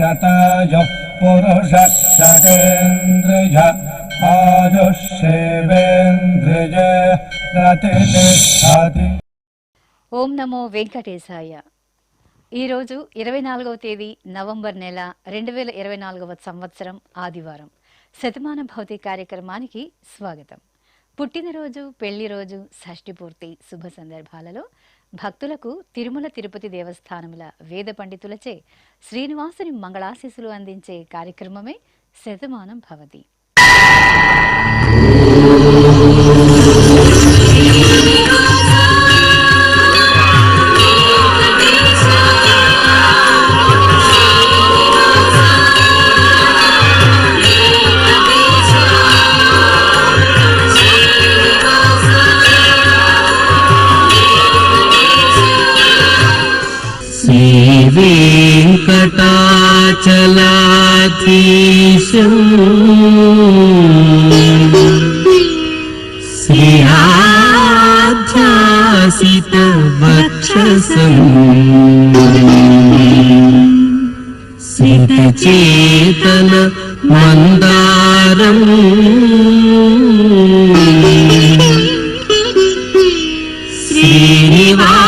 शतायुः पुरुषः शतेन्द्रिय आयुष्येवेन्द्रिय प्रतिष्ठति। ఓం నమో వెంకటేశాయ. ఈరోజు 24వ తేదీ నవంబర్ నెల 2024వ సంవత్సరం ఆదివారం. శతమాన భౌతి కార్యక్రమానికి స్వాగతం. పుట్టినరోజు, పెళ్లి రోజు, షష్ఠి పూర్తి శుభ సందర్భాలలో భక్తులకు తిరుమల తిరుపతి దేవస్థానముల వేద పండితులచే శ్రీనివాసుని మంగళాశీస్సులు అందించే కార్యక్రమమే శతమానం భవతి. వెంకటాచలాధీశం శ్రీయాధ్యాసిత వక్షసం సితచేతన మందారం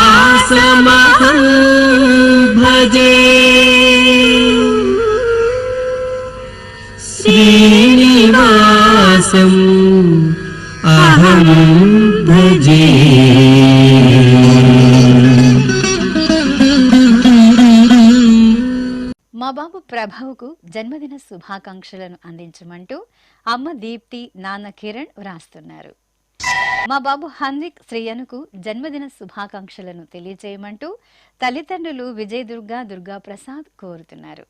శ్రీనివాసమహం భజే. శ్రీనివాసం అహం భజే. మా బాబు ప్రభావుకు జన్మదిన శుభాకాంక్షలను అందించమంటూ అమ్మ దీప్తి, నాన్న కిరణ్ వ్రాస్తున్నారు. మా బాబు హన్విక్ శ్రీయనుకు జన్మదిన శుభాకాంక్షలను తెలియజేయమంటూ తల్లిదండ్రులు విజయ్ దుర్గా, దుర్గా ప్రసాద్ కోరుతున్నారు.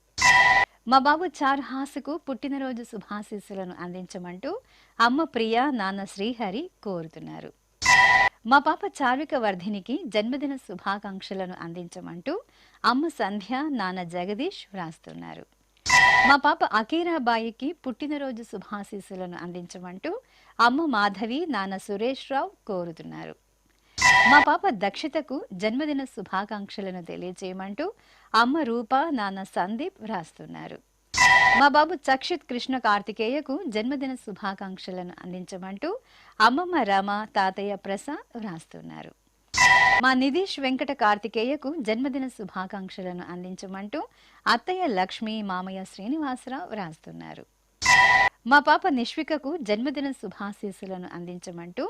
మా బాబు చార్హాసుకు పుట్టినరోజు శుభాశీస్సులను అందించమంటూ అమ్మ ప్రియ, నాన్న శ్రీహరి కోరుతున్నారు. మా పాప చార్విక వర్ధినికి జన్మదిన శుభాకాంక్షలను అందించమంటూ అమ్మ సంధ్య, నాన్న జగదీష్ వ్రాస్తున్నారు. మా పాప అకీరాబాయికి పుట్టినరోజు శుభాశీస్సులను అందించమంటూ అమ్మ మాధవి, నాన్న సురేష్ రావు కోరుతున్నారు. మా పాప దక్షితకు జన్మదిన శుభాకాంక్షలను తెలియజేయమంటూ అమ్మ రూప, నాన్న సందీప్ వ్రాస్తున్నారు. మా బాబు చక్షిత్ కృష్ణ కార్తికేయకు జన్మదిన శుభాకాంక్షలను అందించమంటూ అమ్మమ్మ రమ, తాతయ్య ప్రసాద్ వ్రాస్తున్నారు. మా నిధీష్ వెంకట కార్తికేయకు జన్మదిన శుభాకాంక్షలను అందించమంటూ అత్తయ్య లక్ష్మి, మామయ్య శ్రీనివాసరావు వ్రాస్తున్నారు. మా పాప నిష్వికకు జన్మదిన శుభాశీస్సులను అందించమంటూ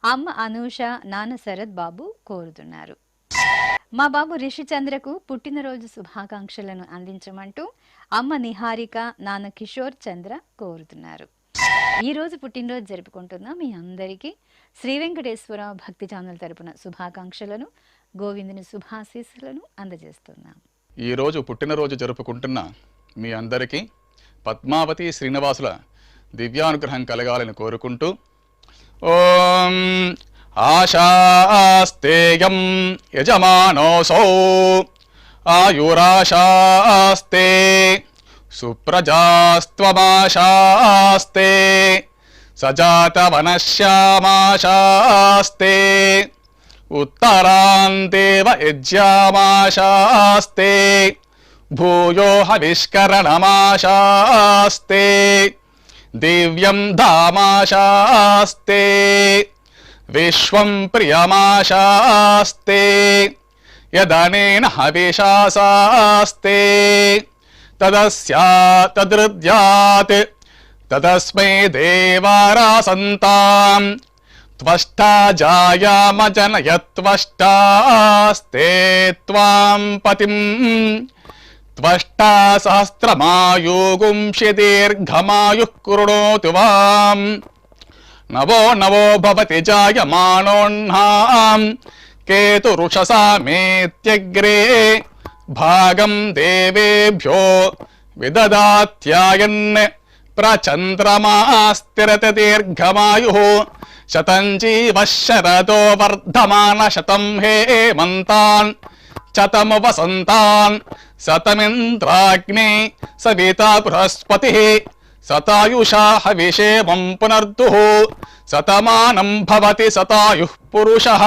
అమ్మ అనూష, నాన్న శరత్ బాబు కోరుతున్నారు. మా బాబు రిషిచంద్రకు పుట్టినరోజు శుభాకాంక్షలను అందించమంటూ అమ్మ నిహారిక, నాన్న కిషోర్ చంద్ర కోరుతున్నారు. ఈ రోజు పుట్టినరోజు జరుపుకుంటున్న మీ అందరికీ శ్రీ వెంకటేశ్వర భక్తి ఛానల్ తరపున శుభాకాంక్షలను, గోవిందుని శుభాశీస్సులను అందజేస్తున్నాం. ఈ రోజు పుట్టినరోజు జరుపుకుంటున్న మీ అందరికీ పద్మావతి శ్రీనివాసుల దివ్యానుగ్రహం కలగాలని కోరుకుంటూ ఓం ఆశాస్తేయం యజమానోసౌ ఆయురాశాస్తే సుప్రజాస్త్వమాశాస్తే సజాతవనశ్యామాశాస్తే ఉత్తరాందేవ యజ్యామాశాస్తే భూయో హవిష్కరణమాశాస్తే దివ్యం ధామాశాస్తే విశ్వం ప్రియమాశాస్తే యదనేన హవిషాశాస్తే తదస్యాతదృద్యాత్ తదస్మై దేవారాసంతాం త్వష్టా జాయామజనయత్వష్టాస్తే త్వాం పతిం త్వష్టా సహస్రమాయుగుంషి దీర్ఘమాయుః కృణోతు వాం నవో నవో భవతి జాయమానోన్హాం కేతురుషసామేత్యగ్రే భాగం దేవేభ్యో విదదాత్యాయన్ ప్రచంద్రమాస్తిరత దీర్ఘమాయుః శతం జీవః శరదో వర్ధమాన శతం హేమంతాన్ శతము వసంతాన్ శతమింద్రాగ్నే సవితా బృహస్పతిః శతాయుషా హవిషేమం పునర్దుః శతమానం భవతి శతాయుః పురుషః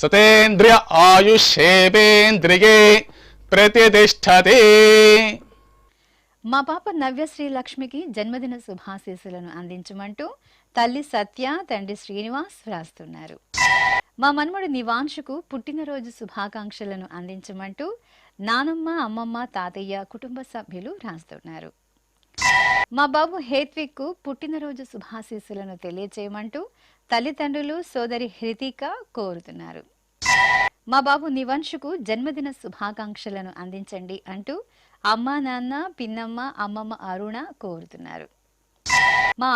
సతేంద్రియ ఆయుష్యేవేంద్రియే ప్రతిష్టతే. మా పాప నవ్యశ్రీ లక్ష్మికి జన్మదిన శుభాశీస్సులను అందించమంటూ తల్లి సత్య, తండ్రి శ్రీనివాస్ వ్రాస్తున్నారు. మా మన్మడు నివాంశుకు పుట్టినరోజు శుభాకాంక్షలను అందించమంటూ నానమ్మ, అమ్మమ్మ, తాతయ్య కుటుంబ సభ్యులు రాస్తున్నారు. మా బాబు హేత్విక్కు పుట్టినరోజు శుభాశీస్సులను తెలియచేయమంటూ తల్లిదండ్రులు, సోదరి హృతిక కోరుతున్నారు. మా బాబు నివంశుకు జన్మదిన శుభాకాంక్షలను అందించండి అంటూ అమ్మ, నాన్న, పిన్నమ్మ, అమ్మమ్మ అరుణ కోరుతున్నారు. మా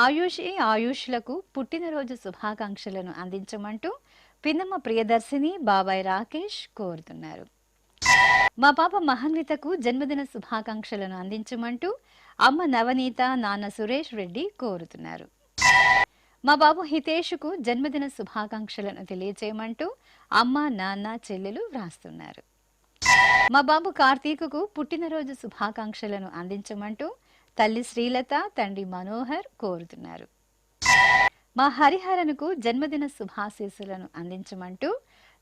ఆయుష్లకు పుట్టినరోజు శుభాకాంక్షలను అందించమంటూ పిన్నమ్మ ప్రియదర్శిని, బాబాయ్ రాకేష్ కోరుతున్నారు. మా పాప మహన్వితకు జన్మదిన శుభాకాంక్షలను అందించమంటూ అమ్మ నవనీత, నాన్న సురేష్ రెడ్డి కోరుతున్నారు. మా బాబు హితేష్కు జన్మదిన శుభాకాంక్షలను తెలియచేయమంటూ అమ్మ, నాన్న, చెల్లెలు వ్రాస్తున్నారు. మా బాబు కార్తీకుకు పుట్టినరోజు శుభాకాంక్షలను అందించమంటూ తల్లి శ్రీలత, తండ్రి మనోహర్ కోరుతున్నారు. మా హరిహరనుకు జన్మదిన శుభాశీస్సులను అందించమంటూ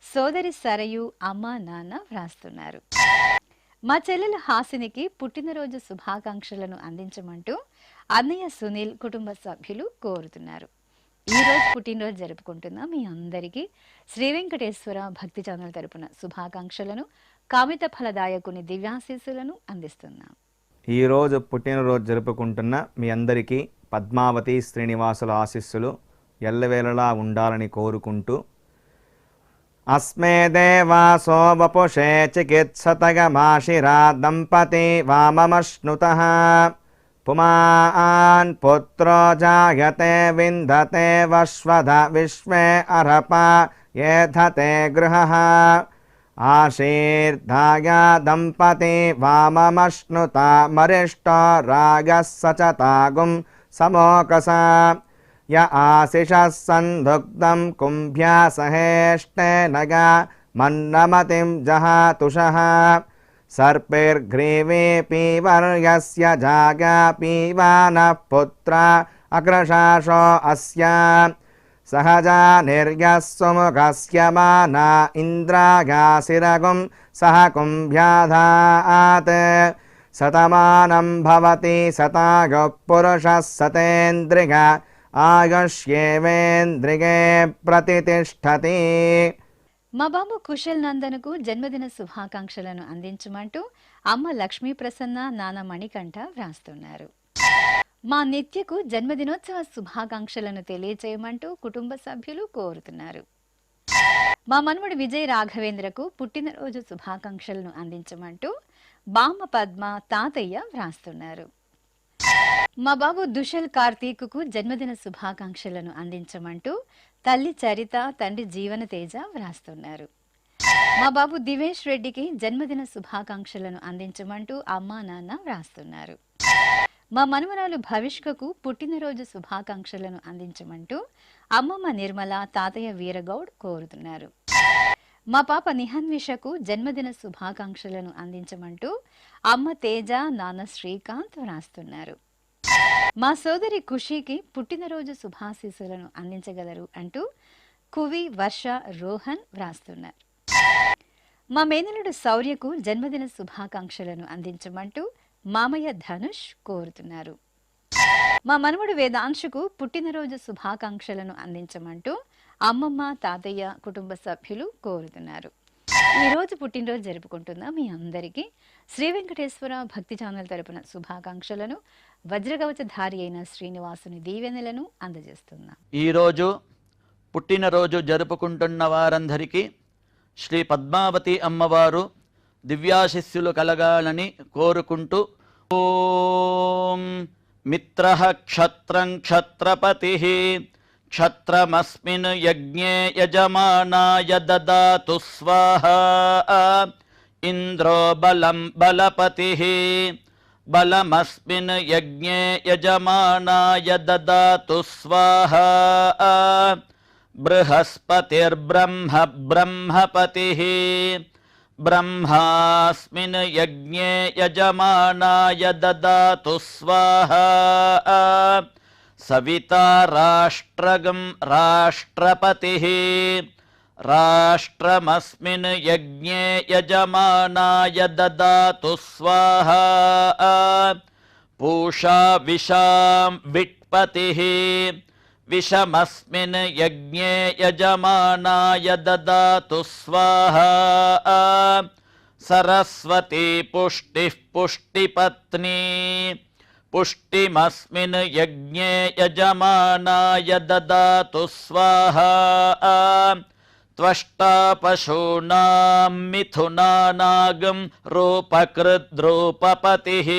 సోదరి సరయు, అమ్మ, నాన్న వ్రాస్తున్నారు. మా చెల్లెలు హాసినికి పుట్టినరోజు శుభాకాంక్షలను అందించమంటూ అన్నయ్య సునీల్ కుటుంబ సభ్యులు కోరుతున్నారు. ఈరోజు పుట్టినరోజు జరుపుకుంటున్న మీ అందరికీ శ్రీ వెంకటేశ్వర భక్తి ఛానల్ తరపున శుభాకాంక్షలను, కామిత ఫలదాయకుని దివ్యాశీస్సులను అందిస్తున్నాం. ఈరోజు పుట్టినరోజు జరుపుకుంటున్న మీ అందరికీ పద్మావతి శ్రీనివాసుల ఆశీస్సులు ఎల్లవేళలా ఉండాలని కోరుకుంటూ అస్మే దేవాసో వపుషే చికిత్సతగమాశిరా దంపతి వామమశ్నుతః పుమాన్ పుత్రో జాయతే విందతే వశ్వధ విశ్వే అర్హప ఏధతే గృహః ఆశీర్ధాయ దంపతి వామమశ్నుత మరిష్టో రాగः సచతాగుం సమోకస య ఆశిషः సందుగ్ధం కుంభ్యా సహేష్టేనగ మన్నమతిం జహాతుషః సర్పిర్గ్రీవే పీవర్యస్య జాగా పీవానః పుత్ర అగ్రశాషో అస్య సహజా నిర్యః సుముఖస్య మానా ఇంద్రాగాసిరగుం సహ కుంభ్యాధాత్ శతమానం భవతి శతాయుః పురుషः శతేంద్రియ ఆయుష్యేవేంద్రిగే ప్రతితిష్ఠతి. మా బాబు కుశల్ నందన్కు జన్మదిన శుభాకాంక్షలను అందించమంటూ అమ్మ లక్ష్మీ ప్రసన్న, నాన్న మణికంఠ వ్రాస్తున్నారు. మా నిత్యకు జన్మదినోత్సవ శుభాకాంక్షలను తెలియచేయమంటూ కుటుంబ సభ్యులు కోరుతున్నారు. మా మనుమడు విజయ్ రాఘవేంద్రకు పుట్టినరోజు శుభాకాంక్షలను అందించమంటూ బామ్మ పద్మ, తాతయ్య వ్రాస్తున్నారు. మా బాబు దుషల్ కార్తీకుకు జన్మదిన శుభాకాంక్షలను అందించమంటూ తల్లి చరిత, తండ్రి జీవన తేజ వ్రాస్తున్నారు. మా బాబు దివేష్ రెడ్డికి జన్మదిన శుభాకాంక్షలను అందించమంటూ అమ్మా, నాన్న వ్రాస్తున్నారు. మా మనుమరాలు భవిష్కకు పుట్టినరోజు శుభాకాంక్షలను అందించమంటూ అమ్మమ్మ నిర్మల, తాతయ్య వీరగౌడ్ కోరుతున్నారు. మా పాప నిహన్విషకు జన్మదిన శుభాకాంక్షలను అందించమంటూ అమ్మ తేజ, నాన్న శ్రీకాంత్ వ్రాస్తున్నారు. మా సోదరి ఖుషీకి పుట్టినరోజు శుభాశీస్సులను అందించగలరు అంటూ కువి, వర్ష, రోహన్ వ్రాస్తున్నారు. మా మేనలుడు శౌర్యకు జన్మదిన శుభాకాంక్షలను అందించమంటూ మామయ్య ధనుష్ కోరుతున్నారు. మా మనవడు వేదాంశుకు పుట్టినరోజు శుభాకాంక్షలను అందించమంటూ అమ్మమ్మ, తాతయ్య కుటుంబ సభ్యులు కోరుతున్నారు. ఈరోజు పుట్టినరోజు జరుపుకుంటున్న మీ అందరికీ శ్రీ వెంకటేశ్వర భక్తి ఛానల్ తరపున శుభాకాంక్షలను, వజ్రకవచధారి అయిన శ్రీనివాసుని దీవెనలను అందజేస్తున్నాం. ఈరోజు పుట్టినరోజు జరుపుకుంటున్న వారందరికీ శ్రీ పద్మావతి అమ్మవారు దివ్యాశిస్సులు కలగాలని కోరుకుంటూ ఓం మిత్రః క్షత్రం క్షత్రపతిః క్షత్రమస్మిన్ యజ్ఞే యజమానాయ దదాతు స్వాహా ఇంద్రో బలం బలపతిః బలమస్మిన్ యజ్ఞే యజమానాయ దదాతు స్వాహా బృహస్పతిర్బ్రహ్మ బ్రహ్మపతిః బ్రహ్మాస్మిన్ యజ్ఞే యజమానాయ దదాతు స్వాహా సవితా రాష్ట్రగం రాష్ట్రపతిః రాష్ట్రమస్మిన్ యజ్ఞే యజమానాయ దదాతు స్వాహా पूषा विशां विट्पतिः विषमस्मिन् यज्ञे यजमानाय ददातु स्वाहा सरस्वती पुष्टिः पुष्टिपत्नी पुष्टिमस्मिन् यज्ञे यजमानाय ददातु स्वाहा त्वष्टा पशूनां मिथुनानागं रूपकृद्रूपपतिः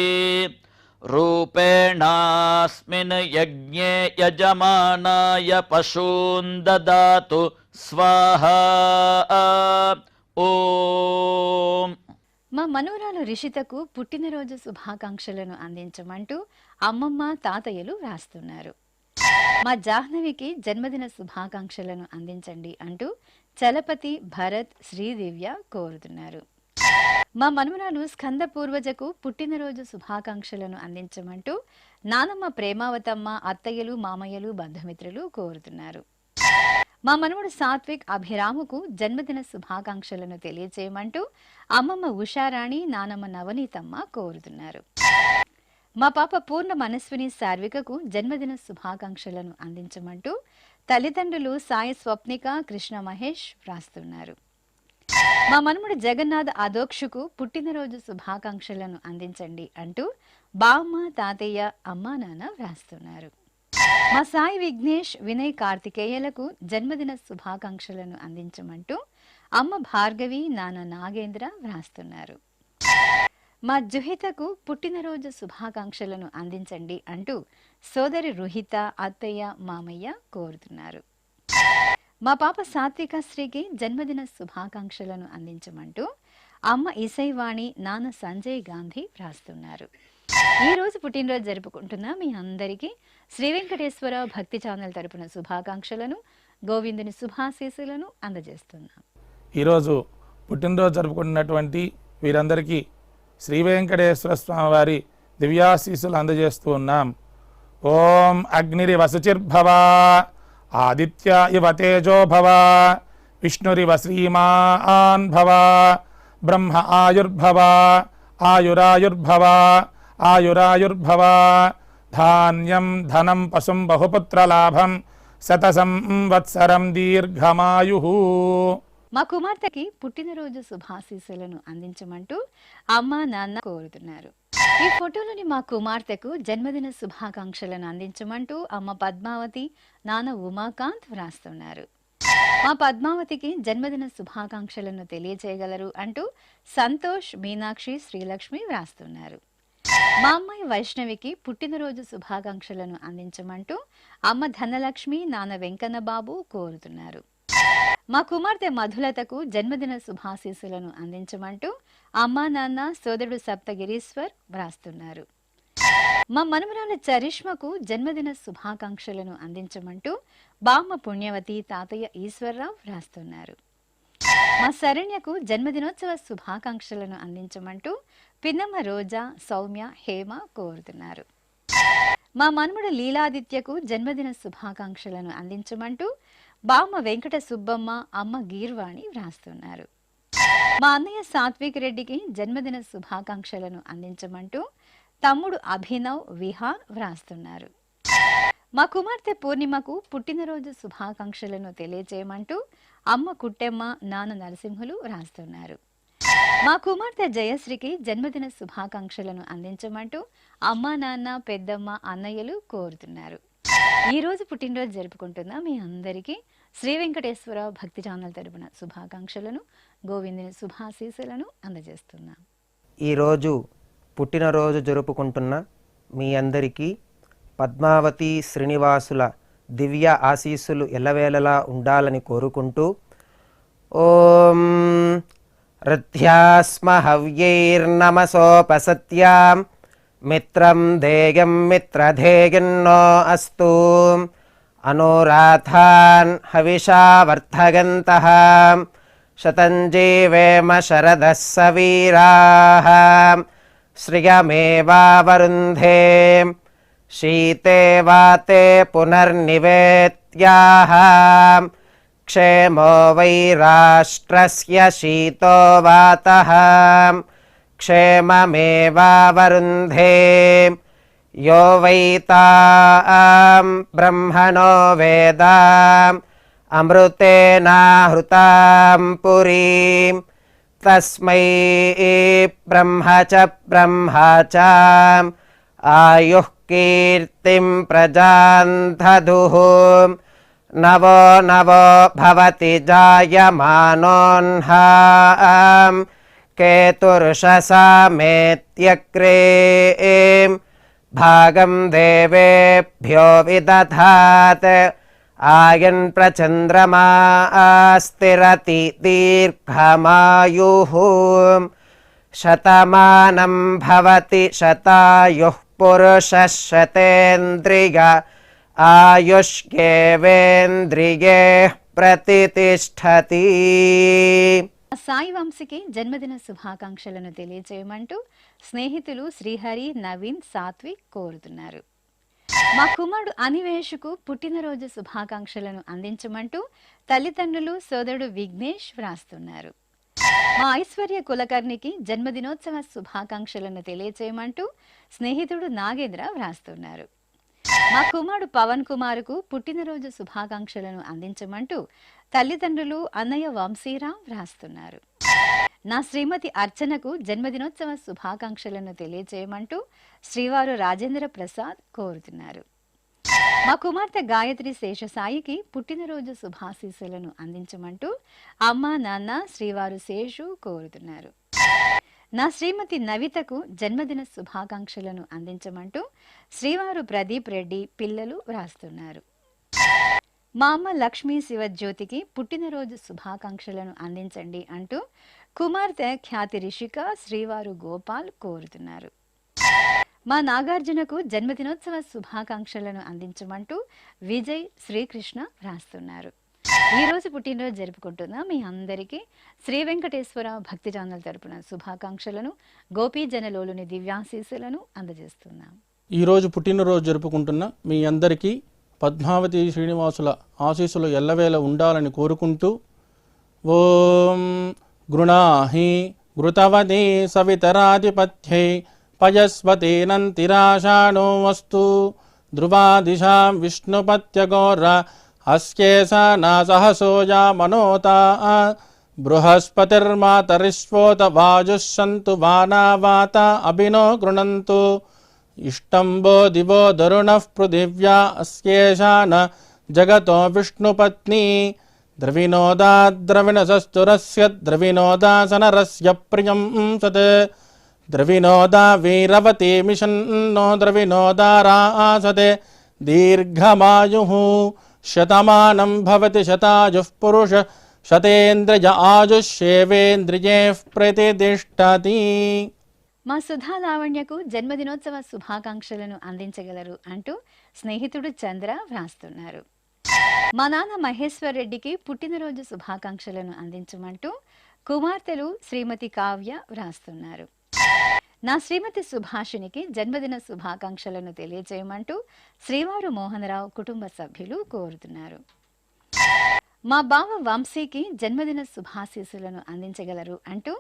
रूपेणास्मिन् यज्ञे यजमानाय पशून् ददातु स्वाहा ఓం. మా మనవరాలు రిషితకు పుట్టినరోజు శుభాకాంక్షలను అందించమంటూ అమ్మమ్మ తాతయ్యలు వ్రాస్తున్నారు. మా జాహ్నవికి జన్మదిన శుభాకాంక్షలను అందించండి అంటూ చలపతి భరత్ శ్రీదివ్య కోరుతున్నారు. మా మనవరాలు స్కంద పూర్వజకు పుట్టినరోజు శుభాకాంక్షలను అందించమంటూ నానమ్మ ప్రేమావతమ్మ అత్తయ్యలు మామయ్యలు బంధుమిత్రులు కోరుతున్నారు. మా మనవడు సాత్విక్ అభిరాముకు జన్మదిన శుభాకాంక్షలను తెలియజేయమంటూ అమ్మమ్మ ఉషారాణి నానమ్మ నవనీతమ్మ కోరుతున్నారు. మా పాప పూర్ణ మనస్విని సార్వికకు జన్మదిన శుభాకాంక్షలను అందించమంటూ తల్లిదండ్రులు సాయి స్వప్నిక కృష్ణ మహేష్ వ్రాస్తున్నారు. మా మనముడు జగన్నాథ్ అదోక్షుకు పుట్టినరోజు శుభాకాంక్షలను అందించండి అంటూ బామ్మ తాతయ్య అమ్మా నాన్న వ్రాస్తున్నారు. మా సాయి విఘ్నేష్ వినయ్ కార్తికేయలకు జన్మదిన శుభాకాంక్షలను అందించమంటూ అమ్మ భార్గవి నాన్న నాగేంద్ర వ్రాస్తున్నారు. మా జుహితకు పుట్టినరోజు శుభాకాంక్షలను అందించండి అంటూ సోదరి రుహిత అత్తయ్య మామయ్య కోరుతున్నారు. మా పాప సాత్విక శ్రీకి జన్మదిన శుభాకాంక్షలను అందించమంటూ అమ్మ ఇసైవాణి నాన్న సంజయ్ గాంధీ వ్రాస్తున్నారు. ఈ రోజు పుట్టినరోజు జరుపుకుంటున్న మీ అందరికీ శ్రీ వెంకటేశ్వర భక్తి ఛానల్ తరపున శుభాకాంక్షలను గోవిందుని శుభాశీస్సులను అందజేస్తున్నాం. ఈరోజు పుట్టినరోజు జరుపుకుంటున్నటువంటి వీరందరికీ శ్రీ వెంకటేశ్వర స్వామి వారి దివ్యాశీస్సులు అందజేస్తూ ఉన్నాం. ఓం అగ్నిరివ శుచిర్భవ ఆదిత్య ఇవ తేజో భవ విష్ణురివ శ్రీమాన్ భవ బ్రహ్మ ఆయుర్భవ ఆయురాయుర్భవ ఆయురాయుర్భవ ధాన్యం ధనం పశుం బహుపుత్రలాభం శతసంవత్సరం దీర్ఘమాయు. మా కుమార్తెకి పుట్టినరోజు శుభాశీస్సులను అందించమంటూ అమ్మ నాన్న కోరుతున్నారు. ఈ ఫోటోలోని మా కుమార్తెకు జన్మదిన శుభాకాంక్షలను అందించమంటూ అమ్మ పద్మావతి నాన్న ఉమాకాంత్ వ్రాస్తున్నారు. మా పద్మావతికి జన్మదిన శుభాకాంక్షలను తెలియజేయగలరు అంటూ సంతోష్ మీనాక్షి శ్రీలక్ష్మి వ్రాస్తున్నారు. మా అమ్మాయి వైష్ణవికి పుట్టినరోజు శుభాకాంక్షలను అందించమంటూ అమ్మ ధనలక్ష్మి నాన్న వెంకన్న బాబు కోరుతున్నారు. మా కుమార్తె మధులతకు జన్మదిన శుభాశీస్సులను అందించమంటూ అమ్మా నాన్న సోదరుడు సప్తగిరీశ్వర్ వ్రాస్తున్నారు. మా మనమరాలు చరిష్మకు జన్మదిన శుభాకాంక్షలను అందించమంటూ బామ్మ పుణ్యవతి తాతయ్య ఈశ్వర్రావు వ్రాస్తున్నారు. మా శరణ్యకు జన్మదినోత్సవ శుభాకాంక్షలను అందించమంటూ పిన్నమ్మ రోజా సౌమ్య హేమ కోరుతున్నారు. మా మనుమడు లీలాదిత్యకు జన్మదిన శుభాకాంక్షలను అందించమంటూ బామ్మ వెంకట సుబ్బమ్మ అమ్మ గీర్వాణి వ్రాస్తున్నారు. మా అన్నయ్య సాత్విక్ రెడ్డికి జన్మదిన శుభాకాంక్షలను అందించమంటూ తమ్ముడు అభినవ్ విహాన్ వ్రాస్తున్నారు. మా కుమార్తె పూర్ణిమకు పుట్టినరోజు శుభాకాంక్షలను తెలియజేయమంటూ అమ్మ కుట్టెమ్మ నాన్న నరసింహులు వ్రాస్తున్నారు. మా కుమార్తె జయశ్రీకి జన్మదిన శుభాకాంక్షలను అందించమంటూ అమ్మ నాన్న పెద్దమ్మ అన్నయ్యలు కోరుతున్నారు. ఈ రోజు పుట్టినరోజు జరుపుకుంటున్న మీ అందరికీ శ్రీ వెంకటేశ్వర భక్తి ఛానల్ తరపున శుభాకాంక్షలను గోవిందుని శుభాశీస్సులను అందజేస్తున్నాం. ఈరోజు పుట్టినరోజు జరుపుకుంటున్న మీ అందరికీ పద్మావతి శ్రీనివాసుల దివ్య ఆశీస్సులు ఎల్లవేళలా ఉండాలని కోరుకుంటూ ఓం రథ్యాస్మ హవ్యైర్నమసోపసత్యాం మిత్రం ధేయం మిత్రధేయన్నో అస్తు అనురాధాన్ హవిషా వర్ధగంతః శతం జీవేమ శరదః సవీరాః శ్రియమేవావరుంధే శీతే వాతే పునర్నివేత్యాః క్షేమో వై రాష్ట్రస్య శీతో వాతః క్షేమమేవావరుంధే यो वै तां ब्रह्मणो वेद अमृतेनाहृतां पुरीं तस्मै ब्रह्म च आयुः कीर्तिं प्रजां दधुः नवो नवो भवति जायमानोऽह्नां केतुर्षसामेत्यग्रे भागं देवेभ्यो विदधात् आयन् प्रचन्द्रमा स्थिरति दीर्घमायुः शतमानं भवति शतायुः पुरुषः शतेन्द्रिय आयुष्येवेन्द्रिये प्रतिष्ठति. సాయి వంశీకి జన్మదిన శుభాకాంక్షలను తెలియజేయమంటూ స్నేహితులు శ్రీహరి, నవీన్, సాత్విక్ కోరుతున్నారు. మా కుమారుడు అనివేషుకు పుట్టినరోజు శుభాకాంక్షలను అందించమంటూ తల్లిదండ్రులు, సోదరుడు విఘ్నేష్ వ్రాస్తున్నారు. మా ఐశ్వర్య కులకర్ణికి జన్మదినోత్సవ శుభాకాంక్షలను తెలియజేయమంటూ స్నేహితుడు నాగేంద్ర వ్రాస్తున్నారు. మా కుమారుడు పవన్ కుమార్కు పుట్టినరోజు శుభాకాంక్షలను అందించమంటూ తల్లిదండ్రులు, అన్నయ్య వంశీరాం వ్రాస్తున్నారు. నా శ్రీమతి అర్చనకు జన్మదినోత్సవ శుభాకాంక్షలను తెలియజేయమంటూ శ్రీవారు రాజేంద్ర ప్రసాద్ కోరుతున్నారు. మా కుమార్తె గాయత్రి శేషసాయికి పుట్టినరోజు శుభాశీస్సులను అందించమంటూ అమ్మ, నాన్న, శ్రీవారు శేషు కోరుతున్నారు. నా శ్రీమతి నవితకు జన్మదిన శుభాకాంక్షలను అందించమంటూ శ్రీవారు ప్రదీప్ రెడ్డి పిల్లలు వ్రాస్తున్నారు. మా అమ్మ లక్ష్మీ శివజ్యోతికి పుట్టినరోజు శుభాకాంక్షలను అందించండి అంటూ కుమార్తె ఖ్యాతి రిషిక, శ్రీవారు గోపాల్ కోరుతున్నారు. మా నాగార్జునకు జన్మదినోత్సవ శుభాకాంక్షలను అందించమంటూ విజయ్, శ్రీకృష్ణ వ్రాస్తున్నారు. ఈరోజు పుట్టినరోజు జరుపుకుంటున్న మీ అందరికీ శ్రీ వెంకటేశ్వర భక్తి ఛానల్ తరపున శుభాకాంక్షలను, గోపీజనలోని దివ్యాశీస్సులను అందజేస్తున్నాం. ఈరోజు పుట్టినరోజు జరుపుకుంటున్న మీ అందరికీ పద్మావతి శ్రీనివాసుల ఆశీస్సులు ఎల్లవేళ ఉండాలని కోరుకుంటూ ఓం గృణాహి ఘృతవదే సవితరాధిపత్యై పయస్వతేనంతిరాషాణో వస్తు ధ్రువాదిశాం విష్ణుపత్యగోర అస్యేషా నాసహసోజా మనోతా బృహస్పతిర్మాతరిష్వోత వాజుః సంతు వానావాత అభినో గృణంతు ఇష్టంబో దివో దరుణః పృథివ్యా అస్యేషా న జగతో విష్ణుపత్ని ద్రవినోదా ద్రవిణసస్తురస్య ద్రవినోదాసనరస్య ప్రియం సత్ ద్రవినోదా వీరవతి మిషన్నో ద్రవినోదారాసతే దీర్ఘమాయుః శతమానం భవతి శతాయుః పురుష శతేంద్రియ ఆయుష్యేవేంద్రియే ప్రతిష్ఠతి. మా సుధా లావణ్యకు జన్మదినోత్సవ శుభాకాంక్షలను అందించగలరు అంటూ స్నేహితుడు చంద్ర వ్రాస్తున్నారు. మా నాన్న మహేశ్వర్ రెడ్డికి పుట్టినరోజు శుభాకాంక్షలను అందించమంటూ కుమార్తెలు శ్రీమతి కావ్య వ్రాస్తున్నారు. నా శ్రీమతి సుభాషినికి జన్మదిన శుభాకాంక్షలను తెలియజేయమంటూ శ్రీవారు మోహనరావు కుటుంబ సభ్యులు కోరుతున్నారు. మా బావ వంశీకి జన్మదిన శుభాశీస్సులను అందించగలరు అంటూ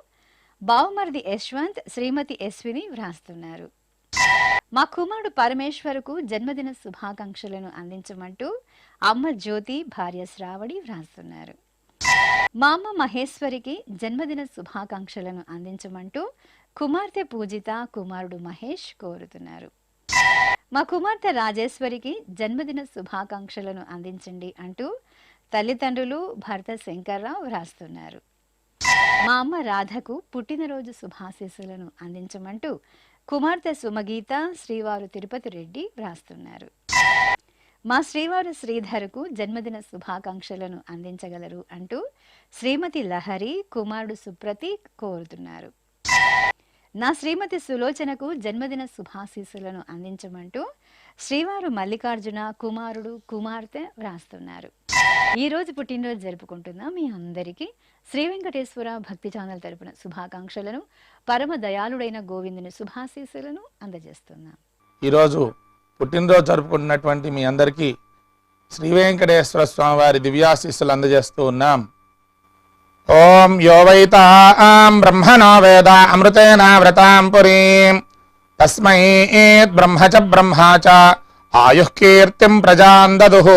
బావమరిది యశ్వంత్, శ్రీమతి యశ్విని వ్రాస్తున్నారు. మా కుమారుడు పరమేశ్వరుకు జన్మదిన శుభాకాంక్షలను అందించమంటూ అమ్మ జ్యోతి, భార్య శ్రావణి వ్రాస్తున్నారు. మా అమ్మ మహేశ్వరికి జన్మదిన శుభాకాంక్షలను అందించమంటూ కుమార్తె పూజిత, కుమారుడు మహేష్ కోరుతున్నారు. మా కుమార్తె రాజేశ్వరికి జన్మదిన శుభాకాంక్షలను అందించండి అంటూ తల్లిదండ్రులు, భర్త శంకర్రావు వ్రాస్తున్నారు. మా అమ్మ రాధకు పుట్టినరోజు శుభాశీస్సులను అందించమంటూ కుమార్తె సుమగీత, శ్రీవారు తిరుపతి రెడ్డి వ్రాస్తున్నారు. మా శ్రీవారు శ్రీధర్కు జన్మదిన శుభాకాంక్షలను అందించగలరు అంటూ శ్రీమతి లహరి, కుమారుడు సుప్రతీక్ కోరుతున్నారు. నా శ్రీమతి సులోచనకు జన్మదిన శుభాశీస్సులను అందించమంటూ శ్రీవారు మల్లికార్జున, కుమారుడు, కుమార్తె వ్రాస్తున్నారు. ఈరోజు పుట్టినరోజు జరుపుకుంటున్న మీ అందరికీ శ్రీ వెంకటేశ్వర భక్తి ఛానల్ తరపున శుభాకాంక్షలను, పరమ దయాళుడైన గోవిందుని శుభాశీస్సులను అందజేస్తున్నాం. ఈరోజు పుట్టినరోజు జరుపుకుంటున్నటువంటి మీ అందరికీ శ్రీ వెంకటేశ్వర స్వామి వారి దివ్యాశీస్సులు అందజేస్తూ ఉన్నాం. ఓం యో వైతాం బ్రహ్మణో వేద అమృతేన వ్రతాం పురీం తస్మై బ్రహ్మ చ బ్రహ్మా చ ఆయుః కీర్తిం ప్రజాన్ దదుః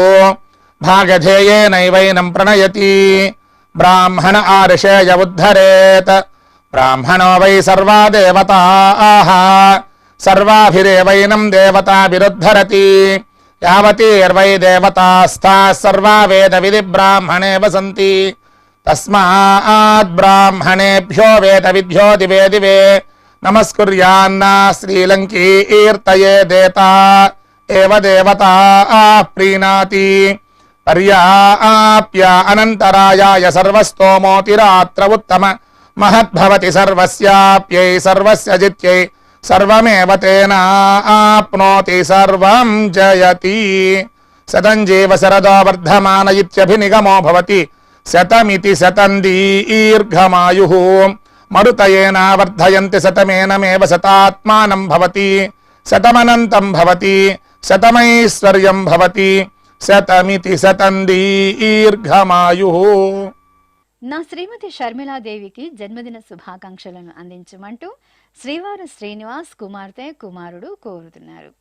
భాగధేయేనైవైనం ప్రణయతి బ్రాహ్మణ ఆర్షేయ ఉద్ధరేత్ బ్రాహ్మణో వై సర్వా దేవతాః సర్వాభిరేవైనం దేవతాభిరుద్ధరతి యావతీర్వై దేవతాస్థాః సర్వా వేద విధి బ్రాహ్మణే వసంతి తస్మాత్ బ్రాహ్మణేభ్యో వేద విద్యో దివే దివే నమస్కుర్యాన్నా శ్రీలంకీర్తయే దేతా ఏవ దేవతా ప్రీణాతి పర్యాప్య అనంతరాయాయ సర్వస్తోమోతిరాత్ర ఉత్తమ మహద్భవతి సర్వస్యాప్యై సర్వస్య జిత్యై సర్వమేవ తేనాప్నోతి సర్వం జయతి శతం జీవ శరదో వర్ధమాన ఇత్యభినిగమో భవతి శతమితి శతం దీర్ఘమాయుః మరుతయేన వర్ధయంతి శతమేనమేవ శతాత్మానం భవతి శతమనంతం భవతి శతమైశ్వర్యం భవతి శతమితి శతం దీర్ఘమాయుః. నా శ్రీమతి షర్మిలాదేవికి జన్మదిన శుభాకాంక్షలను అందించమంటూ శ్రీవారు శ్రీనివాస్ కుమార్తె కుమారుడు కోరుతున్నారు.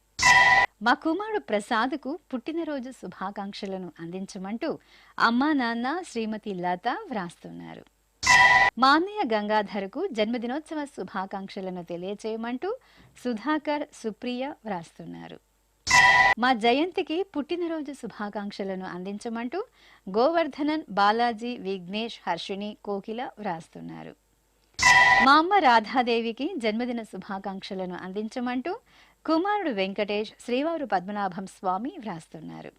మా కుమారుడు ప్రసాద్కు పుట్టినరోజు శుభాకాంక్షలను అందించమంటూ అమ్మా నాన్న శ్రీమతి లత వ్రాస్తున్నారు. మా అన్నయ్య గంగాధర్కు జన్మదినోత్సవ శుభాకాంక్షలను తెలియచేయమంటూ సుధాకర్ సుప్రియ వ్రాస్తున్నారు. మా జయంతికి పుట్టినరోజు శుభాకాంక్షలను అందించమంటూ గోవర్ధనన్ బాలాజీ విఘ్నేష్ హర్షిణి కోకిల వ్రాస్తున్నారు. మా అమ్మ రాధాదేవికి జన్మదిన శుభాకాంక్షలను అందించమంటూ కుమారుడు వెంకటేష్ శ్రీవారు పద్మనాభం స్వామి వ్రాస్తున్నారు.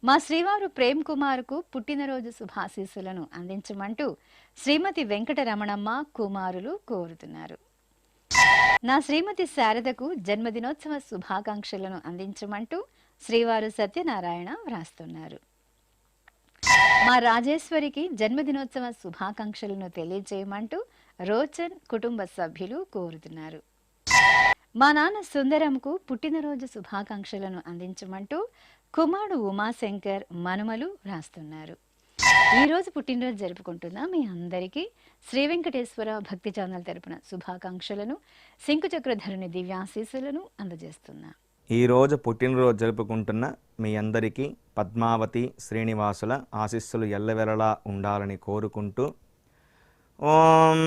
మా శ్రీవారు ప్రేమ్ కుమార్కు పుట్టినరోజు శుభాశీస్సులను అందించమంటూ శ్రీమతి వెంకటరమణమ్మ కుమారులు కోరుతున్నారు. నా శ్రీమతి శారదకు జన్మదినోత్సవ శుభాకాంక్షలను అందించమంటూ శ్రీవారు సత్యనారాయణ వ్రాస్తున్నారు. మా రాజేశ్వరికి జన్మదినోత్సవ శుభాకాంక్షలను తెలియజేయమంటూ రోచన్ కుటుంబ సభ్యులు కోరుతున్నారు. మా నాన్న సుందరంకు పుట్టినరోజు శుభాకాంక్షలను అందించమంటూ కుమారుడు ఉమాశంకర్ మనుమలు వ్రాస్తున్నారు. ఈరోజు పుట్టినరోజు జరుపుకుంటున్న మీ అందరికీ శ్రీ వెంకటేశ్వర భక్తి ఛానల్ తరపున శుభాకాంక్షలను శంకుచక్రధరుని దివ్యాశీస్సులను అందజేస్తున్నా. ఈరోజు పుట్టినరోజు జరుపుకుంటున్న మీ అందరికీ పద్మావతి శ్రీనివాసుల ఆశీస్సులు ఎల్లవెల్లలా ఉండాలని కోరుకుంటూ ఓం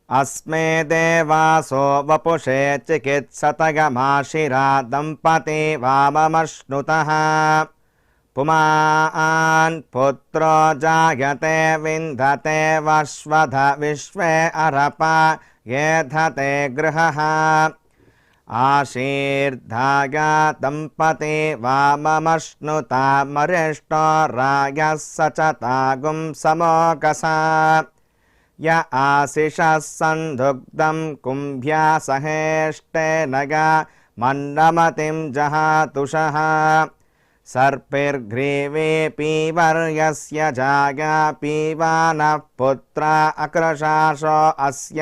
అస్మే దేవాసో వపుషే చికిత్సతగమాశిరా దంపతి వామమశ్నుతః పుమాన్ పుత్రో జాయతే వింధతే వశ్వధ విశ్వే అరప ఏధతే గృహః ఆశీర్ధాయ దంపతి వామమశ్నుత మరిష్టో రాయః సచతాగుం సమోకసా య ఆశిషः సందుగ్ధం కుంభ్యా సహేష్టేనగా మన్నమతిం జహాతుషః సర్పిర్గ్రీవే పీవర్యస్య జాగా పీవానః పుత్ర అక్రశాసో అస్య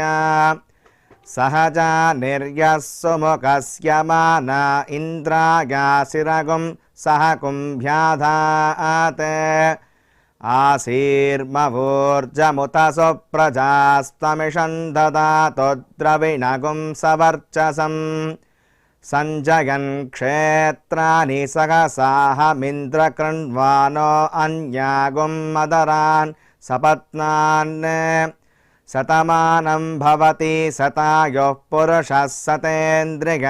సహజా నిర్యః సుముఖస్య మాన ఇంద్రాగాసిరగుం సహ కుంభ్యాధాత్ ఆశీర్మవోర్జముత సుప్రజాస్తమిషం దదాతు ద్రవిణగుం సవర్చసం సంజయన్ క్షేత్రాని సహసాహమింద్రకృణ్వానో అన్యాగుం మదరాన్ సపత్నాన్ శతమానం భవతి శతాయుః పురుషः శతేంద్రియ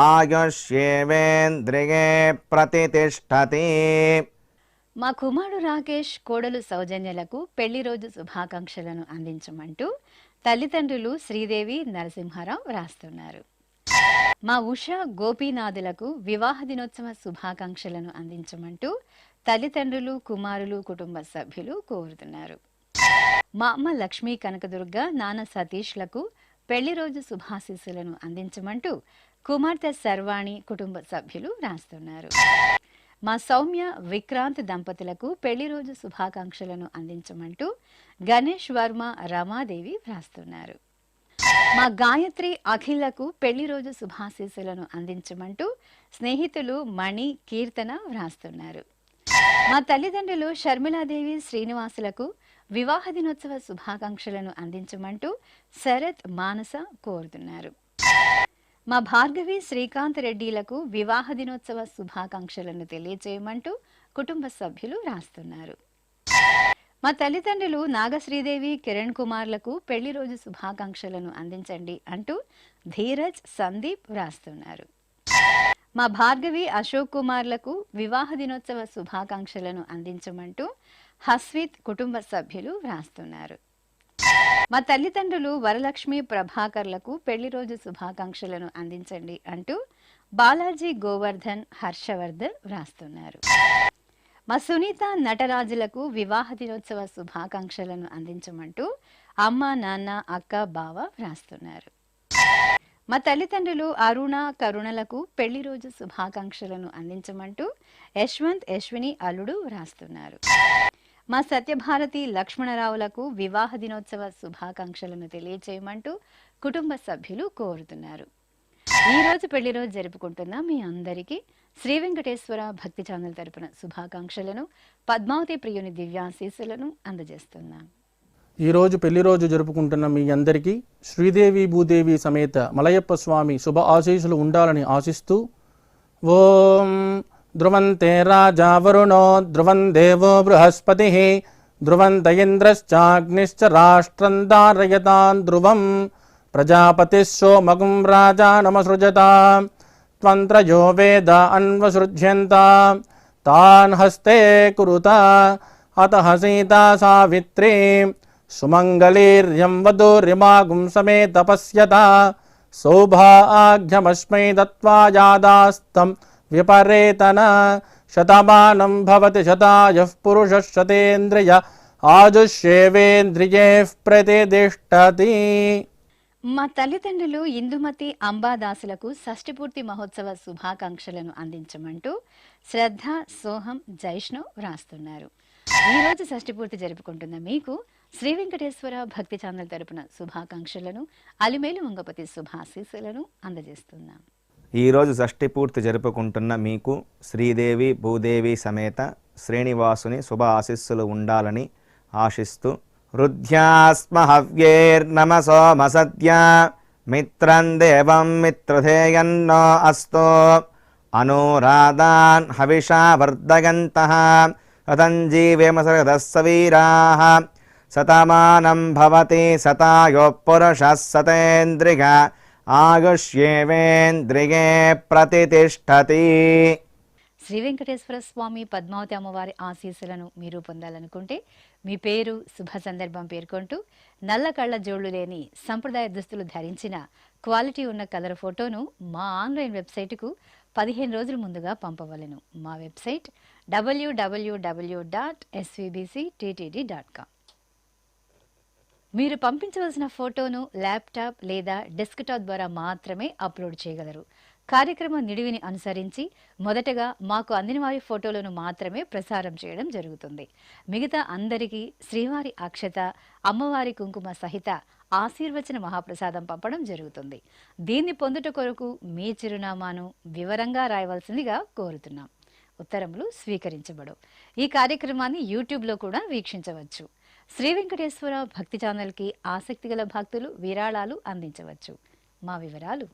ఆయుష్యేవేంద్రియే ప్రతితిష్ఠతి. మా కుమారుడు రాకేష్ కోడలు సౌజన్యలకు పెళ్లి రోజు శుభాకాంక్షలను అందించమంటూ తల్లిదండ్రులు శ్రీదేవి నరసింహారావు వ్రాస్తున్నారు. మా ఉషా గోపీనాథులకు వివాహ దినోత్సవ శుభాకాంక్షలను అందించమంటూ తల్లిదండ్రులు కుమారులు కుటుంబ సభ్యులు కోరుతున్నారు. మా అమ్మ లక్ష్మీ కనకదుర్గ నాన్న సతీష్లకు పెళ్లి రోజు శుభాశీస్సులను అందించమంటూ కుమార్తె సర్వాణి కుటుంబ సభ్యులు వ్రాస్తున్నారు. మా సౌమ్య విక్రాంత్ దంపతులకు పెళ్లి రోజు శుభాకాంక్షలను అందించమంటూ గణేష్ వర్మ రమాదేవి వ్రాస్తున్నారు. మా గాయత్రి అఖిలకు పెళ్లి రోజు శుభాశీస్సులను అందించమంటూ స్నేహితులు మణి కీర్తన వ్రాస్తున్నారు. మా తల్లిదండ్రులు షర్మిలాదేవి శ్రీనివాసులకు వివాహ దినోత్సవ శుభాకాంక్షలను అందించమంటూ శరత్ మానస కోరుతున్నారు. మా భార్గవి శ్రీకాంత్ రెడ్డిలకు వివాహ దినోత్సవ శుభాకాంక్షలను తెలియజేయమంటూ కుటుంబ సభ్యులు రాస్తున్నారు. మా తల్లిదండ్రులు నాగశ్రీదేవి కిరణ్ కుమార్లకు పెళ్లి రోజు శుభాకాంక్షలను అందించండి అంటూ ధీరజ్ సందీప్ రాస్తున్నారు. మా భార్గవి అశోక్ కుమార్లకు వివాహ దినోత్సవ శుభాకాంక్షలను అందించమంటూ హస్విత్ కుటుంబ సభ్యులు వ్రాస్తున్నారు. మా తల్లిదండ్రులు వరలక్ష్మి ప్రభాకర్లకు పెళ్లి రోజు శుభాకాంక్షలను అందించండి అంటూ బాలాజీ గోవర్ధన్ హర్షవర్ధన్ వ్రాస్తున్నారు. మా సునీత నటరాజులకు వివాహ దినోత్సవ శుభాకాంక్షలను అందించమంటూ అమ్మ నాన్న అక్క బావ వ్రాస్తున్నారు. మా తల్లిదండ్రులు అరుణ కరుణలకు పెళ్లి రోజు శుభాకాంక్షలను అందించమంటూ యశ్వంత్ యశ్విని అల్లుడు వ్రాస్తున్నారు. మా సత్యభారతి లక్ష్మణరావులకు వివాహ దినోత్సవ శుభాకాంక్షలను తెలియజేయమంటూ కుటుంబ సభ్యులు కోరుతున్నారు. ఈ రోజు పెళ్లి రోజు జరుపుకుంటున్న మీ అందరికీ శ్రీ వెంకటేశ్వర భక్తి ఛానల్ తరపున శుభాకాంక్షలను పద్మావతి ప్రియుని దివ్యాశీస్సులను అందజేస్తున్నాం. ఈరోజు పెళ్లి రోజు జరుపుకుంటున్న మీ అందరికీ శ్రీదేవి భూదేవి సమేత మలయప్ప స్వామి శుభ ఆశీస్సులు ఉండాలని ఆశిస్తూ ఓం ధ్రువంతే రాజా వరుణో ధ్రువం దేవో బృహస్పతి ధ్రువంత ఇంద్రశ్చాగ్నిశ్చ రాష్ట్రం ధారయతాన్ ధ్రువం ప్రజాపతిः సోమగుం రాజా నమసృజతాం త్వంత్రయో వేద అన్వసృజ్యంతాం తాన్ హస్తే కురుతా అతః సీతా సావిత్రీ సుమంగళీర్యం వధూరిమాగుం సమేత పశ్యత సౌభాగ్యమస్మై దత్వా యాదాస్తం విపరేతన శతమానం భవతి శతాయః పురుషः శతేంద్రియ ఆజుష్యేవేంద్రియైః ప్రతిష్ఠతి. మా తల్లిదండ్రులు ఇందుమతి అంబాదాసులకు షష్ఠిపూర్తి మహోత్సవ శుభాకాంక్షలను అందించమంటూ శ్రద్ధ సోహం జైష్ణవ్ వ్రాస్తున్నారు. ఈ రోజు షష్ఠిపూర్తి జరుపుకుంటున్న మీకు శ్రీ వెంకటేశ్వర భక్తి ఛానల్ తరపున శుభాకాంక్షలను అలిమేలు మంగపతి శుభాశీస్సులను అందజేస్తున్నాం. ఈరోజు షష్ఠి పూర్తి జరుపుకుంటున్న మీకు శ్రీదేవి భూదేవి సమేత శ్రీనివాసుని శుభ ఆశీస్సులు ఉండాలని ఆశిస్తూ రుధ్యాస్మ హవ్యేర్నమసో మసద్యా మిత్రం దేవం మిత్రధేయన్నో అస్తో అనురాధాన్ హవిషా వర్ధయంతః రతంజీవేమ సరదస్సవీరాః శతమానం భవతి శతాయో పురుషः శతేంద్రియ ఆయుష్యేవేంద్రియే ప్రతిష్ఠతి. శ్రీ వెంకటేశ్వర స్వామి పద్మావతి అమ్మవారి ఆశీస్సులను మీరు పొందాలనుకుంటే మీ పేరు శుభ సందర్భం పేర్కొంటూ నల్ల కళ్ళ జోళ్లు లేని సంప్రదాయ దుస్తులు ధరించిన క్వాలిటీ ఉన్న కలర్ ఫోటోను మా ఆన్లైన్ వెబ్సైటుకు 15 రోజుల ముందుగా పంపవలెను. మా వెబ్సైట్ www.svbcttd.com. మీరు పంపించవలసిన ఫోటోను ల్యాప్టాప్ లేదా డెస్క్టాప్ ద్వారా మాత్రమే అప్లోడ్ చేయగలరు. కార్యక్రమం నిడివిని అనుసరించి మొదటగా మాకు అందిన వారి ఫోటోలను మాత్రమే ప్రసారం చేయడం జరుగుతుంది. మిగతా అందరికీ శ్రీవారి అక్షత అమ్మవారి కుంకుమ సహిత ఆశీర్వచన మహాప్రసాదం పంపడం జరుగుతుంది. దీన్ని పొందుట కొరకు మీ చిరునామాను వివరంగా రాయవలసిందిగా కోరుతున్నాం. ఉత్తరములు స్వీకరించబడవు. ఈ కార్యక్రమాన్ని యూట్యూబ్లో కూడా వీక్షించవచ్చు. శ్రీ వెంకటేశ్వర భక్తి ఛానల్కి ఆసక్తి గల భక్తులు విరాళాలు అందించవచ్చు. మా వివరాలు